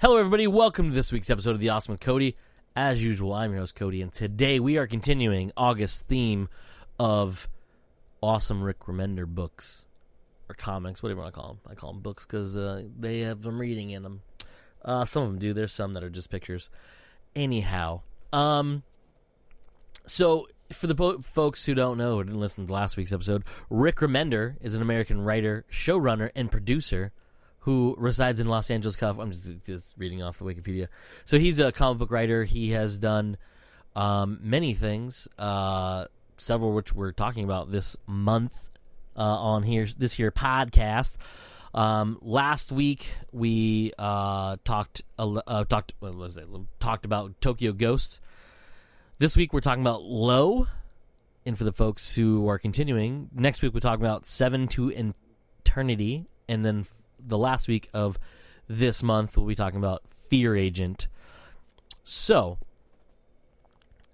Hello, everybody. Welcome to this week's episode of The Awesome with Cody. As usual, I'm your host, Cody, and today we are continuing August's theme of awesome Rick Remender books, or comics, whatever you want to call them. I call them books because they have some reading in them. Some of them do. There's some that are just pictures. Anyhow, so for the folks who don't know, who didn't listen to last week's episode, Rick Remender is an American writer, showrunner, and producer who resides in Los Angeles, California. I'm just reading off of Wikipedia. So he's a comic book writer. He has done many things, several which we're talking about this month on this here podcast. Last week we talked about Tokyo Ghost. This week we're talking about Low, and for the folks who are continuing, next week we're talking about Seven to Eternity, and then the last week of this month we'll be talking about Fear Agent. So,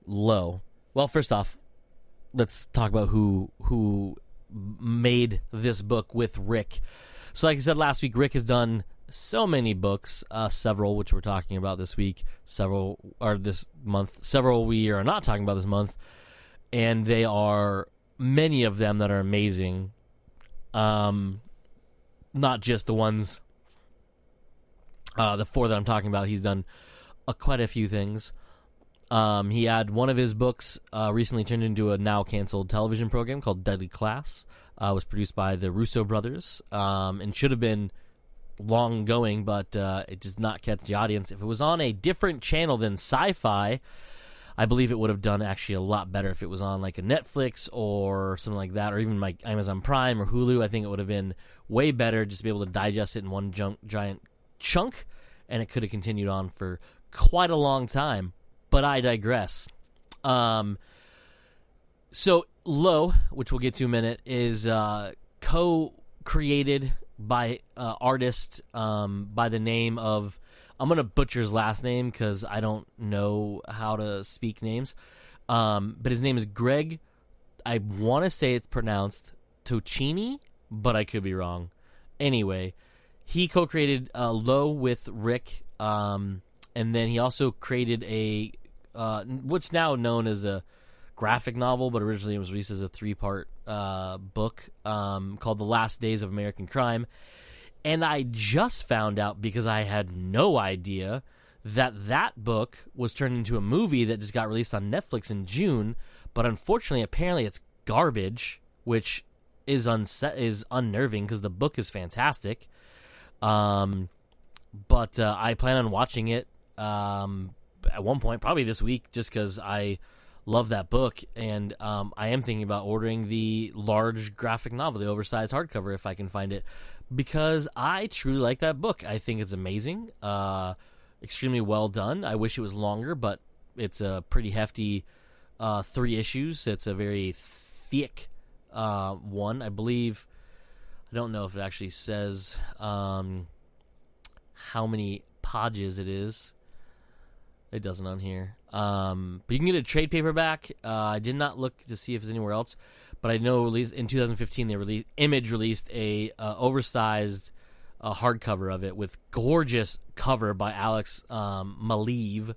Low. Well, first off, let's talk about who made this book with Rick. So, like I said last week, Rick has done so many books, several which we're talking about this week, several are this month, several we are not talking about this month, and they are many of them that are amazing. Not just the ones, the four that I'm talking about. He's done quite a few things. He had one of his books recently turned into a now canceled television program called Deadly Class. Was produced by the Russo brothers and should have been long going, but it does not catch the audience. If it was on a different channel than Sci-Fi, I believe it would have done actually a lot better. If it was on like a Netflix or something like that, or even like Amazon Prime or Hulu, I think it would have been way better just to be able to digest it in one giant chunk, and it could have continued on for quite a long time. But I digress. So Low, which we'll get to in a minute, is co-created by artist by the name of, I'm going to butcher his last name because I don't know how to speak names. But his name is Greg, I want to say it's pronounced Tocchini, but I could be wrong. Anyway, he co-created Low with Rick, and then he also created a, what's now known as a graphic novel, but originally it was released as a 3-part book called The Last Days of American Crime. And I just found out, because I had no idea, that book was turned into a movie that just got released on Netflix in June. But unfortunately, apparently it's garbage, which is unnerving because the book is fantastic. But I plan on watching it at one point, probably this week, just because I love that book. And I am thinking about ordering the large graphic novel, the oversized hardcover, if I can find it, because I truly like that book. I think it's amazing, extremely well done. I wish it was longer, but it's a pretty hefty 3 issues. It's a very thick one, I believe. I don't know if it actually says how many pages it is. It doesn't on here. But you can get a trade paperback. I did not look to see if it's anywhere else, but I know in 2015 Image released a oversized hardcover of it with gorgeous cover by Alex Maleev,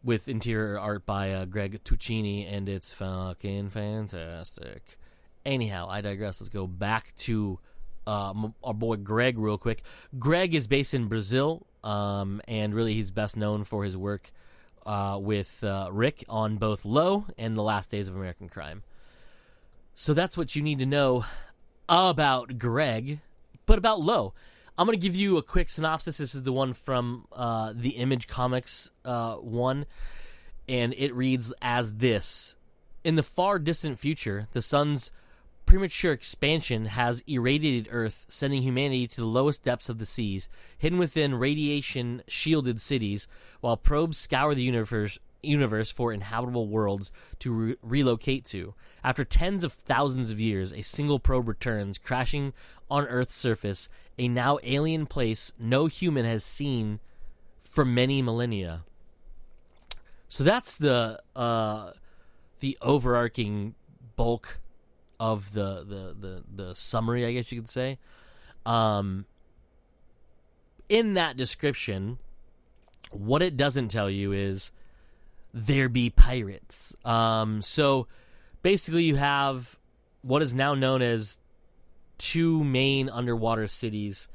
with interior art by Greg Tocchini, and it's fucking fantastic. Anyhow, I digress. Let's go back to our boy Greg real quick. Greg is based in Brazil, and really he's best known for his work with Rick on both Low and The Last Days of American Crime. So that's what you need to know about Greg. But about Low, I'm going to give you a quick synopsis. This is the one from the Image Comics one, and it reads as this. In the far distant future, the sun's premature expansion has irradiated Earth, sending humanity to the lowest depths of the seas, hidden within radiation-shielded cities, while probes scour the universe for inhabitable worlds to relocate to. After tens of thousands of years, a single probe returns, crashing on Earth's surface, a now alien place no human has seen for many millennia. So that's the overarching bulk of the summary, I guess you could say. in that description, what it doesn't tell you is there be pirates. So basically you have what is now known as 2 main underwater cities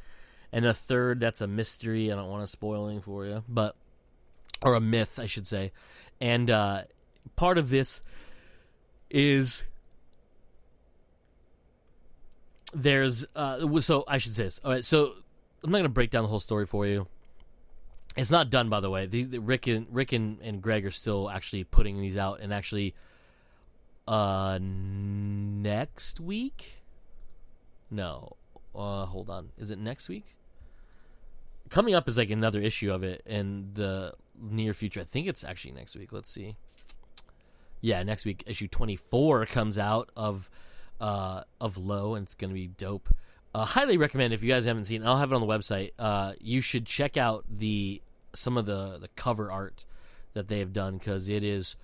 and a third that's a mystery. I don't want to spoil anything for you, or a myth, I should say. And part of this is there's so I should say this. All right, so I'm not going to break down the whole story for you. It's not done, by the way. Rick and Greg are still actually putting these out, and actually next week? No. Hold on. Is it next week? Coming up is like another issue of it in the near future. I think it's actually next week. Let's see. Yeah, next week, issue 24 comes out of Low, and it's going to be dope. Highly recommend, if you guys haven't seen it, I'll have it on the website. You should check out some of the cover art that they have done, because it is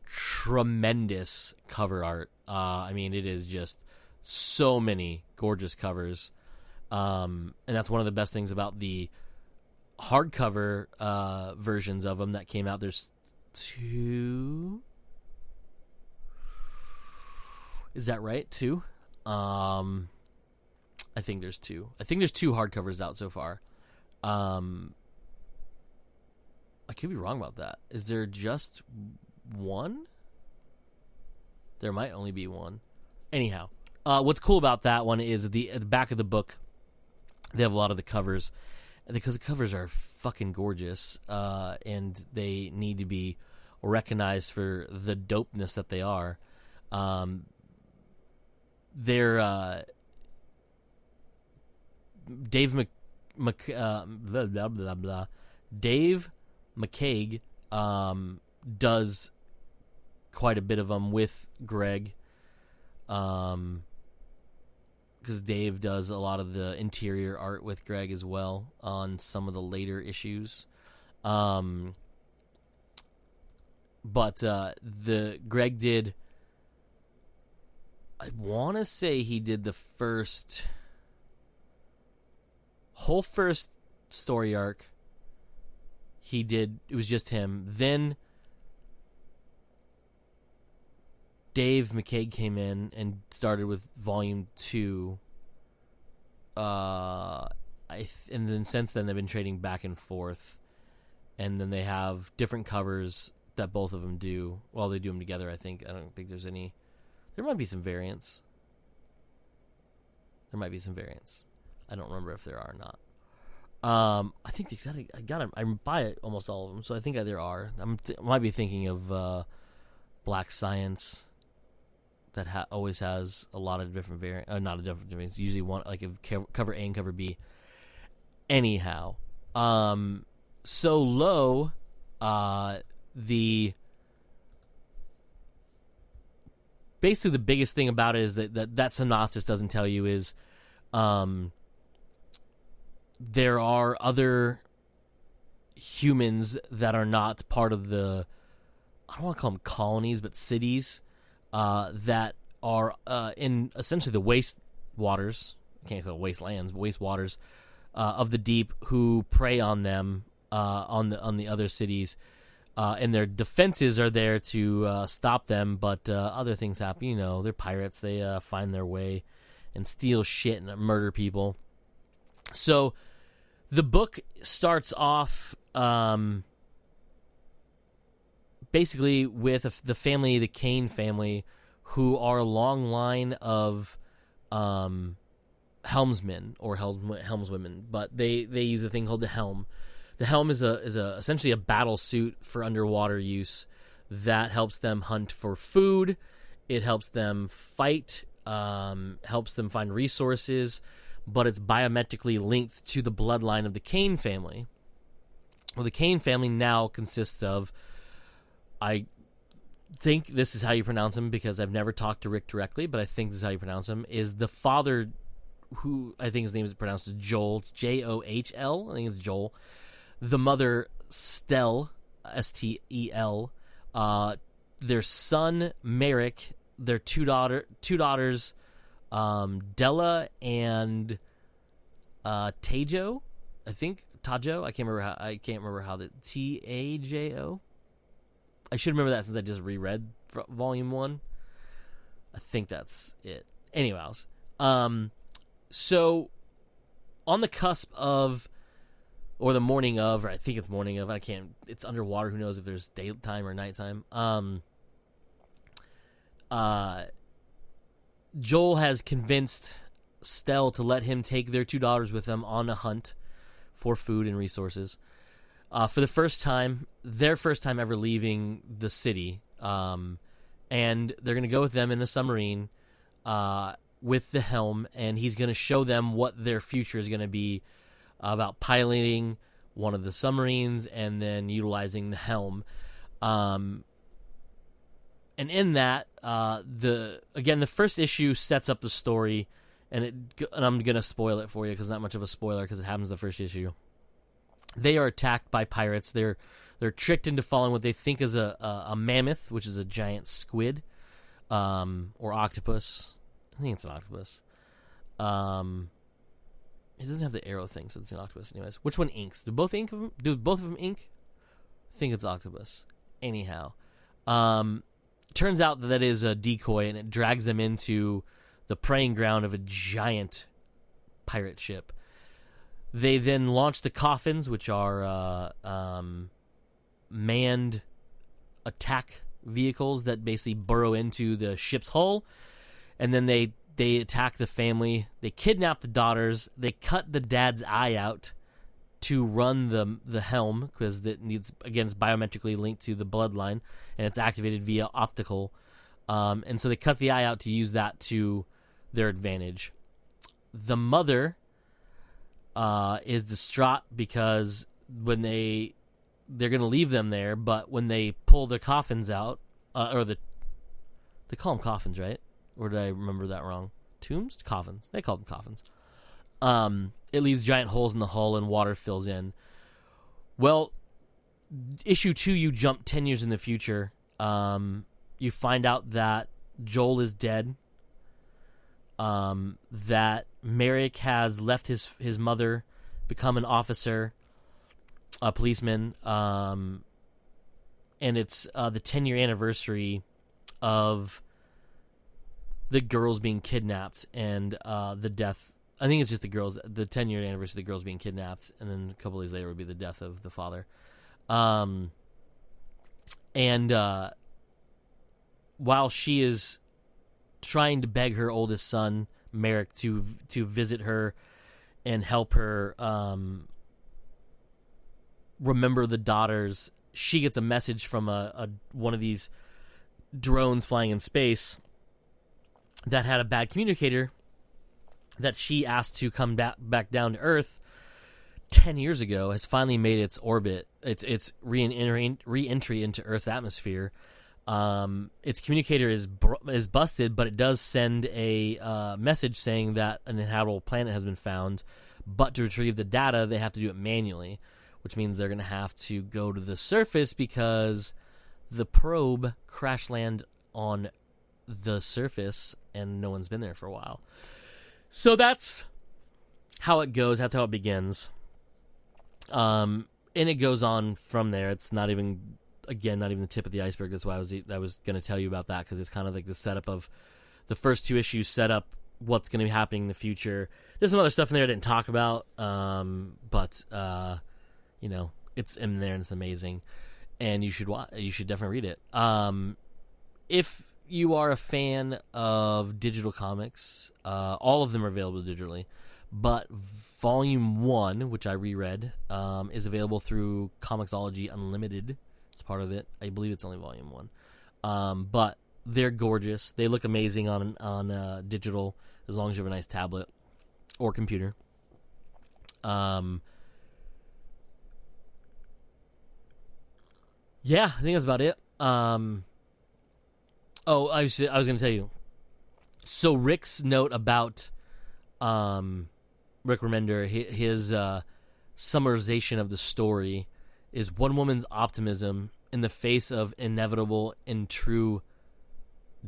tremendous cover art. I mean, it is just so many gorgeous covers. And that's one of the best things about the hardcover versions of them that came out. There's 2. Is that right? 2? I think there's 2. I think there's 2 hardcovers out so far. I could be wrong about that. Is there just 1? There might only be 1. Anyhow, what's cool about that one is at the back of the book, they have a lot of the covers, because the covers are fucking gorgeous, and they need to be recognized for the dopeness that they are. They're Dave Dave McCaig does quite a bit of them with Greg, because Dave does a lot of the interior art with Greg as well on some of the later issues. But the Greg did, I want to say he did the whole first story arc. He did, it was just him. Then Dave McCaig came in and started with volume 2. And then since then they've been trading back and forth. And then they have different covers that both of them do. Well, they do them together, I think. I don't think there's any. There might be some variants. I don't remember if there are or not. I think I buy almost all of them, so I think there are. I might be thinking of Black Science, that always has a lot of different variants. Not a different variants. Usually one like a cover A and cover B. Anyhow, so Low, basically the biggest thing about it is that synopsis doesn't tell you is, there are other humans that are not part of the, I don't want to call them colonies, but cities, that are in essentially the waste waters. I can't call it wastelands, but waste waters of the deep, who prey on them, on the other cities, and their defenses are there to stop them. But other things happen. You know, they're pirates. They find their way and steal shit and murder people. So the book starts off basically with the family, the Kane family, who are a long line of helmsmen or helmswomen, but they use a thing called the helm. The helm is essentially a battle suit for underwater use that helps them hunt for food. It helps them fight, helps them find resources, but it's biometrically linked to the bloodline of the Kane family. Well, the Kane family now consists of, I think this is how you pronounce him because I've never talked to Rick directly, but I think this is how you pronounce him, is the father, who I think his name is pronounced as Joel. It's Johl. I think it's Joel. The mother, Stel, Stel. Their son, Merrick. Their two daughters, Della and Tejo, I think. Tajo. I can't remember how the Tajo. I should remember that since I just reread Volume 1. I think that's it. Anyways, so on the cusp of, or the morning of, or I think it's morning of, it's underwater, who knows if there's daytime or nighttime. Joel has convinced Stell to let him take their 2 daughters with them on a hunt for food and resources. For the first time, their first time ever leaving the city. And they're going to go with them in a submarine with the helm, and he's going to show them what their future is going to be about piloting one of the submarines and then utilizing the helm. And in that, the first issue sets up the story, and I'm going to spoil it for you because it's not much of a spoiler because it happens in the first issue. They are attacked by pirates. They're tricked into following what they think is a mammoth, which is a giant squid, or octopus. I think it's an octopus. It doesn't have the arrow thing, so it's an octopus. Anyways, which one inks? Do both of them ink? I think it's octopus. Anyhow, turns out that is a decoy, and it drags them into the preying ground of a giant pirate ship. They then launch the coffins, which are manned attack vehicles that basically burrow into the ship's hull, and then they attack the family. They kidnap the daughters. They cut the dad's eye out to run the helm because it needs, again, it's biometrically linked to the bloodline, and it's activated via optical. And so they cut the eye out to use that to their advantage. The mother is distraught because when they're going to leave them there, but when they pull their coffins out, they call them coffins, right? Or did I remember that wrong? Tombs? Coffins. They call them coffins. It leaves giant holes in the hull and water fills in. Well, issue 2, you jump 10 years in the future. You find out that Joel is dead. That Merrick has left his mother, become an officer, a policeman, and it's the 10-year anniversary of the girls being kidnapped and the death. I think it's just the 10-year anniversary of the girls being kidnapped, and then a couple days later would be the death of the father. And while she is trying to beg her oldest son, Merrick, to visit her and help her remember the daughters, she gets a message from one of these drones flying in space that had a bad communicator that she asked to come back down to Earth 10 years ago, has finally made its orbit, its re-entry into Earth's atmosphere. Its communicator is busted, but it does send a message saying that an inhabitable planet has been found, but to retrieve the data, they have to do it manually, which means they're going to have to go to the surface because the probe crash landed on the surface and no one's been there for a while. So that's how it goes. That's how it begins. And it goes on from there. It's not even the tip of the iceberg. That's why I was going to tell you about that, because it's kind of like the setup of the first 2 issues set up what's going to be happening in the future. There's some other stuff in there I didn't talk about, but it's in there and it's amazing, and you should definitely read it. If you are a fan of digital comics, all of them are available digitally, but Volume 1, which I reread, is available through Comixology Unlimited. It's part of it. I believe it's only Volume 1. But they're gorgeous. They look amazing on digital, as long as you have a nice tablet or computer. Yeah, I think that's about it. I was going to tell you. So Rick's note about Rick Remender, his summarization of the story is one woman's optimism in the face of inevitable and true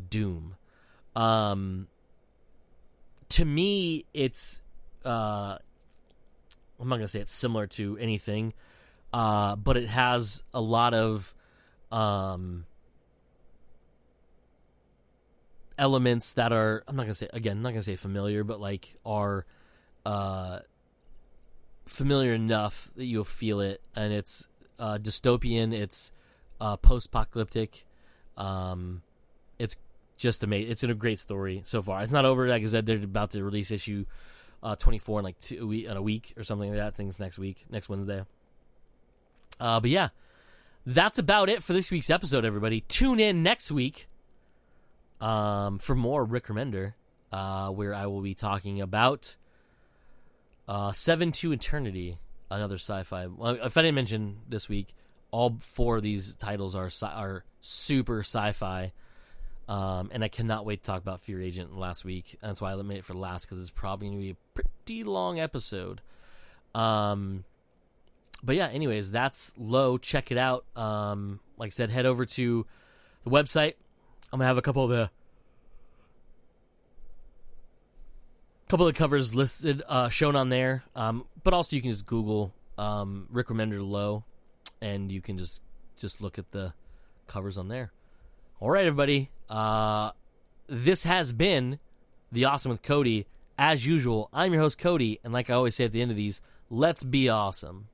doom. To me, it's let I'm not going to say it's similar to anything, but it has a lot of elements that are, I'm not going to say familiar, but like are familiar enough that you'll feel it. And it's dystopian, it's post-apocalyptic. It's just amazing. It's a great story so far. It's not over. Like I said, they're about to release issue 24 in like a week or something like that. I think it's next Wednesday. But yeah, that's about it for this week's episode, everybody. Tune in next week for more Rick Remender, where I will be talking about 7 to Eternity, another sci-fi. Well, if I didn't mention this week, all 4 of these titles are super sci-fi, and I cannot wait to talk about Fear Agent last week. That's why I made it for last, because it's probably going to be a pretty long episode. But yeah, anyways, that's Low. Check it out. Like I said, head over to the website. I'm going to have a couple of the covers listed, shown on there. But also you can just Google Rick Remender Low, and you can just look at the covers on there. All right, everybody. This has been The Awesome with Cody. As usual, I'm your host, Cody, and like I always say at the end of these, let's be awesome.